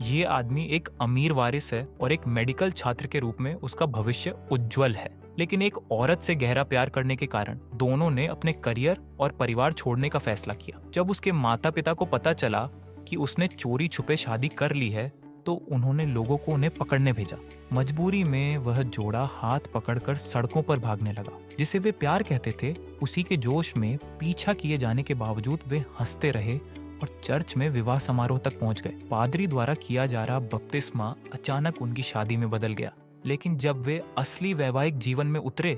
ये आदमी एक अमीर वारिस है और एक मेडिकल छात्र के रूप में उसका भविष्य उज्जवल है। लेकिन एक औरत से गहरा प्यार करने के कारण दोनों ने अपने करियर और परिवार छोड़ने का फैसला किया। जब उसके माता पिता को पता चला कि उसने चोरी छुपे शादी कर ली है तो उन्होंने लोगों को उन्हें पकड़ने भेजा। मजबूरी में वह जोड़ा हाथ पकड़कर सड़कों पर भागने लगा। जिसे वे प्यार कहते थे, उसी के जोश में पीछा किए जाने के बावजूद वे हंसते रहे और चर्च में विवाह समारोह तक पहुंच गए। पादरी द्वारा किया जा रहा बपतिस्मा अचानक उनकी शादी में बदल गया। लेकिन जब वे असली वैवाहिक जीवन में उतरे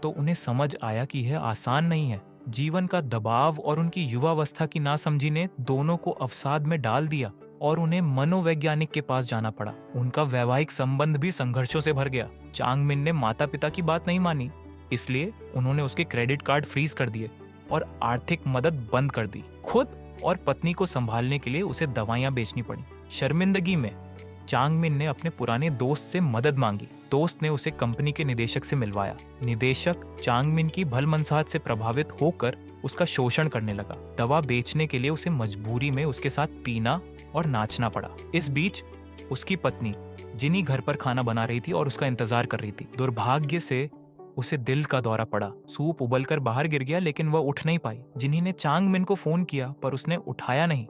तो उन्हें समझ आया कि यह आसान नहीं है। जीवन का दबाव और उनकी युवावस्था की नासमझी ने दोनों को अवसाद में डाल दिया और उन्हें मनोवैज्ञानिक के पास जाना पड़ा। उनका वैवाहिक संबंध भी संघर्षों से भर गया। चांगमिन ने माता पिता की बात नहीं मानी, इसलिए उन्होंने उसके क्रेडिट कार्ड फ्रीज कर दिए और आर्थिक मदद बंद कर दी। खुद और पत्नी को संभालने के लिए उसे दवाइयां बेचनी पड़ी। शर्मिंदगी में चांगमिन ने अपने पुराने दोस्त से मदद मांगी। दोस्त ने उसे कंपनी के निदेशक से मिलवाया। निदेशक चांगमिन की भलमनसाहत से प्रभावित होकर उसका शोषण करने लगा। दवा बेचने के लिए उसे मजबूरी में उसके साथ पीना और नाचना पड़ा। इस बीच उसकी पत्नी जिनी घर पर खाना बना रही थी और उसका इंतजार कर रही थी। दुर्भाग्य से उसे दिल का दौरा पड़ा। सूप उबलकर बाहर गिर गया, लेकिन वह उठ नहीं पाई। जिन्ही ने चांगमिन को फोन किया पर उसने उठाया नहीं।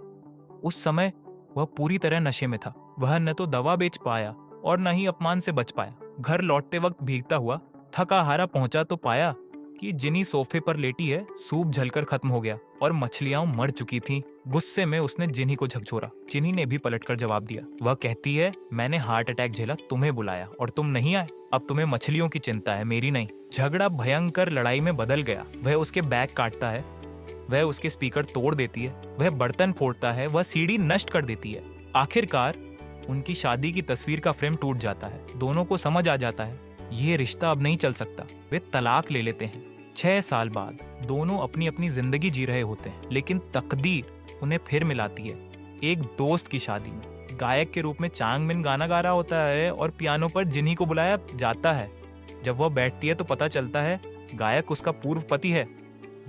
उस समय वह पूरी तरह नशे में था। वह न तो दवा बेच पाया और न ही अपमान से बच पाया। घर लौटते वक्त भीगता हुआ थका हारा पहुंचा तो पाया कि जिनी सोफे पर लेटी है। सूप जलकर खत्म हो गया और मछलियां मर चुकी थीं। गुस्से में उसने जिनी को झकझोरा। जिनी ने भी पलटकर जवाब दिया। वह कहती है, मैंने हार्ट अटैक झेला, तुम्हें बुलाया और तुम नहीं आए। अब तुम्हें मछलियों की चिंता है, मेरी नहीं। झगड़ा भयंकर लड़ाई में बदल गया। वह उसके बैग काटता है, वह उसके स्पीकर तोड़ देती है, वह बर्तन फोड़ता है, वह सीढ़ी नष्ट कर देती है। आखिरकार उनकी शादी की तस्वीर का फ्रेम टूट जाता है। दोनों को समझ आ जाता है ये रिश्ता अब नहीं चल सकता। वे तलाक ले लेते हैं। 6 साल बाद दोनों अपनी अपनी जिंदगी जी रहे होते हैं, लेकिन तकदीर उन्हें फिर मिलाती है एक दोस्त की शादी में। गायक के रूप में चांगमिन गाना गा रहा होता है और पियानो पर जिन्ही को बुलाया जाता है। जब वह बैठती है तो पता चलता है गायक उसका पूर्व पति है।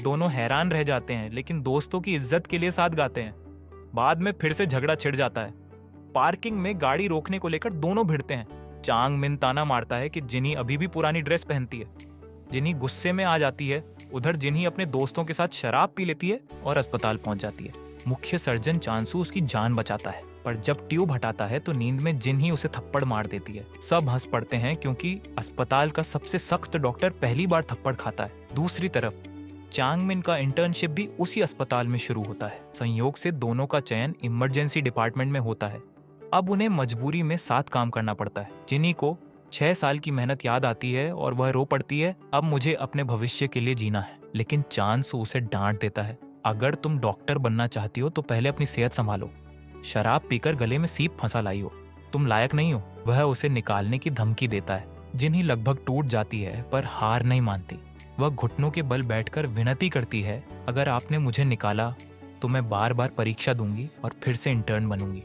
दोनों हैरान रह जाते हैं, लेकिन दोस्तों की इज्जत के लिए साथ गाते हैं। बाद में फिर से झगड़ा छिड़ जाता है। पार्किंग में गाड़ी रोकने को लेकर दोनों भिड़ते हैं। चांगमिन ताना मारता है कि जिन्ही अभी भी पुरानी ड्रेस पहनती है। जिन्ही गुस्से में आ जाती है। उधर जिन्ही अपने दोस्तों के साथ शराब पी लेती है और अस्पताल पहुंच जाती है। मुख्य सर्जन चांसू उसकी जान बचाता है, पर जब ट्यूब हटाता है तो नींद में जिन्ही उसे थप्पड़ मार देती है। सब हंस पड़ते हैं क्योंकि अस्पताल का सबसे सख्त डॉक्टर पहली बार थप्पड़ खाता है। दूसरी तरफ चांगमिन का इंटर्नशिप भी उसी अस्पताल में शुरू होता है। संयोग से दोनों का चयन इमरजेंसी डिपार्टमेंट में होता है। अब उन्हें मजबूरी में साथ काम करना पड़ता है। जिन्ही को 6 साल की मेहनत याद आती है और वह रो पड़ती है, अब मुझे अपने भविष्य के लिए जीना है। लेकिन चांसू उसे डांट देता है, अगर तुम डॉक्टर बनना चाहती हो तो पहले अपनी सेहत संभालो। शराब पीकर गले में सीप फंसा लाई हो, तुम लायक नहीं हो। वह उसे निकालने की धमकी देता है। जिन्ही लगभग टूट जाती है पर हार नहीं मानती। वह घुटनों के बल बैठकर विनती करती है, अगर आपने मुझे निकाला तो मैं बार बार परीक्षा दूंगी और फिर से इंटर्न बनूंगी।